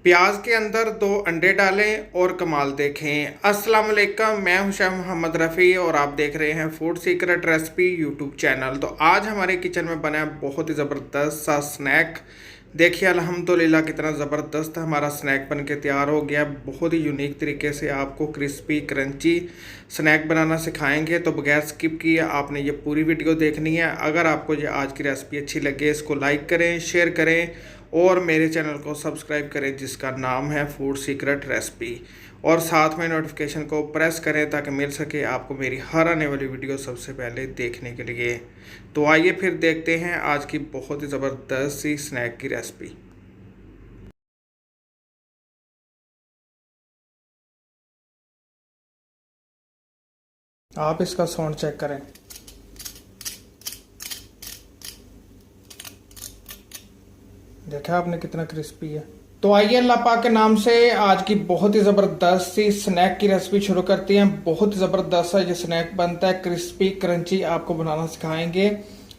प्याज के अंदर 2 अंडे डालें और कमाल देखें। अस्सलाम वालेकुम, मैं हूं शेफ मोहम्मद रफ़ी और आप देख रहे हैं food secret recipe YouTube channel. तो आज हमारे किचन में बना है बहुत ही ज़बरदस्त सा स्नैक। देखिए अल्हम्दुलिल्लाह कितना ज़बरदस्त हमारा स्नैक बन के तैयार हो गया। बहुत ही यूनिक तरीके से आपको क्रिस्पी क्रंची स्नैक बनाना सिखाएंगे, तो बगैर स्किप किए आपने ये पूरी वीडियो देखनी है। अगर आपको ये आज की रेसिपी अच्छी लगे इसको लाइक करें, शेयर करें और मेरे चैनल को सब्सक्राइब करें जिसका नाम है फूड सीक्रेट रेसिपी, और साथ में नोटिफिकेशन को प्रेस करें ताकि मिल सके आपको मेरी हर आने वाली वीडियो सबसे पहले देखने के लिए। तो आइए फिर देखते हैं आज की बहुत ही ज़बरदस्त सी स्नैक की रेसिपी। आप इसका साउंड चेक करें। देखा आपने कितना क्रिस्पी है। तो आइए अल्लाह पाक के नाम से आज की बहुत ही ज़बरदस्त सी स्नैक की रेसिपी शुरू करते हैं। बहुत ही ज़बरदस्त सा ये स्नैक बनता है, क्रिस्पी क्रंची आपको बनाना सिखाएंगे।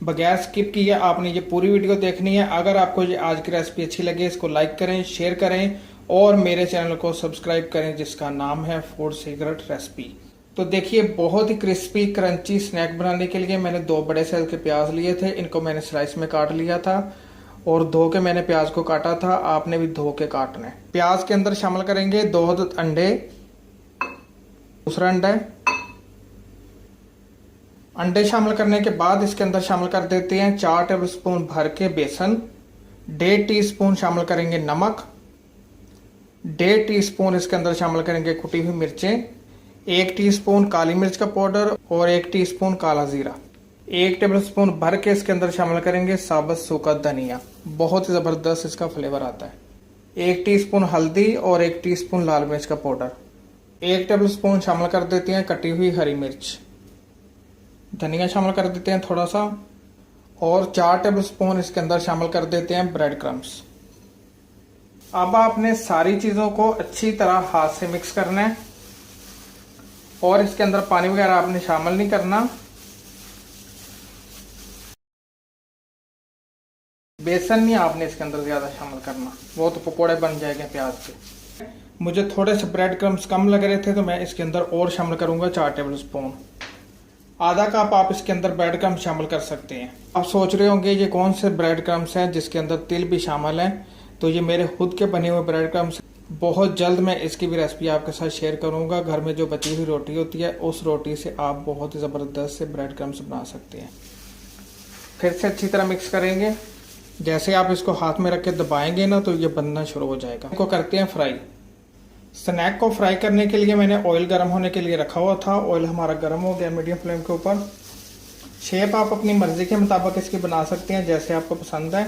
बगैर स्किप किए आपने ये पूरी वीडियो देखनी है। अगर आपको ये आज की रेसिपी अच्छी लगे इसको लाइक करें, शेयर करें और मेरे चैनल को सब्सक्राइब करें जिसका नाम है फूड सीक्रेट रेसिपी। तो देखिए बहुत ही क्रिस्पी क्रंची स्नैक बनाने के लिए मैंने 2 बड़े साइज के प्याज लिए थे। इनको मैंने स्लाइस में काट लिया था और धो के मैंने प्याज को काटा था। आपने भी धो के काटना है। प्याज के अंदर शामिल करेंगे 2 अंडे, दूसरा अंडा। अंडे शामिल करने के बाद इसके अंदर शामिल कर देते हैं 4 टेबल स्पून भर के बेसन, 1.5 टीस्पून शामिल करेंगे नमक, 1.5 टीस्पून इसके अंदर शामिल करेंगे कुटी हुई मिर्चें, 1 टीस्पून काली मिर्च का पाउडर और 1 टीस्पून काला जीरा। 1 टेबल स्पून भर के इसके अंदर शामिल करेंगे साबुत सूखा धनिया। बहुत ही ज़बरदस्त इसका फ्लेवर आता है। 1 टीस्पून हल्दी और 1 टीस्पून लाल मिर्च का पाउडर। 1 टेबल स्पून शामिल कर देते हैं कटी हुई हरी मिर्च। धनिया शामिल कर देते हैं थोड़ा सा और 4 टेबल स्पून इसके अंदर शामिल कर देते हैं ब्रेड क्रम्स। अब आपने सारी चीज़ों को अच्छी तरह हाथ से मिक्स करना है और इसके अंदर पानी वगैरह आपने शामिल नहीं करना। बेसन नहीं आपने इसके अंदर ज़्यादा शामिल करना, वो तो पकोड़े बन जाएंगे प्याज के। मुझे थोड़े से ब्रेड क्रम्स कम लग रहे थे तो मैं इसके अंदर और शामिल करूंगा 4 टेबल स्पून। आधा कप आप इसके अंदर ब्रेड क्रम्स शामिल कर सकते हैं। आप सोच रहे होंगे ये कौन से ब्रेड क्रम्स हैं जिसके अंदर तिल भी शामिल है। तो ये मेरे खुद के बने हुए ब्रेड क्रम्स। बहुत जल्द मैं इसकी भी रेसिपी आपके साथ शेयर करूंगा। घर में जो बची हुई रोटी होती है उस रोटी से आप बहुत ही ज़बरदस्त से ब्रेड क्रम्स बना सकते हैं। फिर से अच्छी तरह मिक्स करेंगे। जैसे आप इसको हाथ में रख के दबाएंगे ना तो ये बनना शुरू हो जाएगा। इसको करते हैं फ्राई। स्नैक को फ्राई करने के लिए मैंने ऑयल गर्म होने के लिए रखा हुआ था। ऑयल हमारा गर्म हो गया मीडियम फ्लेम के ऊपर। शेप आप अपनी मर्जी के मुताबिक इसकी बना सकते हैं जैसे आपको पसंद है।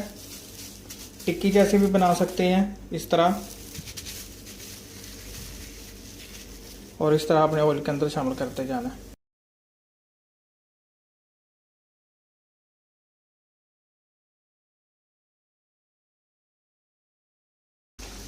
टिक्की जैसे भी बना सकते हैं इस तरह, और इस तरह आपने ऑयल के अंदर शामिल करते जाना है।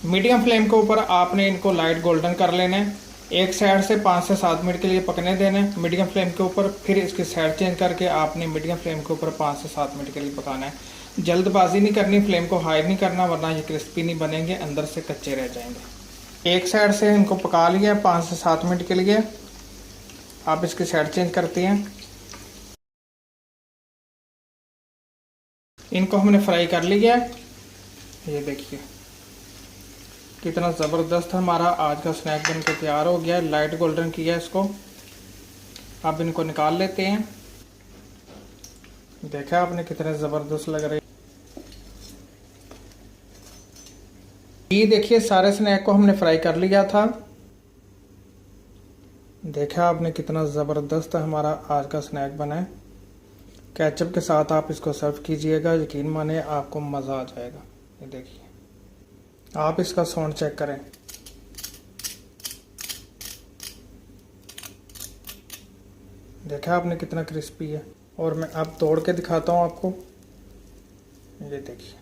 मीडियम फ्लेम के ऊपर आपने इनको लाइट गोल्डन कर लेना है। एक साइड से 5 से 7 मिनट के लिए पकने देना है मीडियम फ्लेम के ऊपर। फिर इसकी साइड चेंज करके आपने मीडियम फ्लेम के ऊपर 5 से 7 मिनट के लिए पकाना है। जल्दबाजी नहीं करनी, फ्लेम को हाई नहीं करना वरना ये क्रिस्पी नहीं बनेंगे, अंदर से कच्चे रह जाएंगे। एक साइड से इनको पका लिया 5 से 7 मिनट के लिए। आप इसकी साइड चेंज करते हैं। इनको हमने फ्राई कर लिया है। ये देखिए कितना ज़बरदस्त हमारा आज का स्नैक बन के तैयार हो गया है। लाइट गोल्डन किया है इसको। अब इनको निकाल लेते हैं। देखा आपने कितने ज़बरदस्त लग रहे। ये देखिए सारे स्नैक को हमने फ्राई कर लिया था। देखा आपने कितना ज़बरदस्त हमारा आज का स्नैक बना है। केचप के साथ आप इसको सर्व कीजिएगा, यकीन माने आपको मज़ा आ जाएगा। ये देखिए आप इसका साउंड चेक करें। देखा आपने कितना क्रिस्पी है। और मैं अब तोड़ के दिखाता हूँ आपको। ये देखिए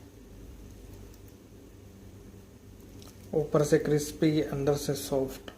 ऊपर से क्रिस्पी, अंदर से सॉफ्ट।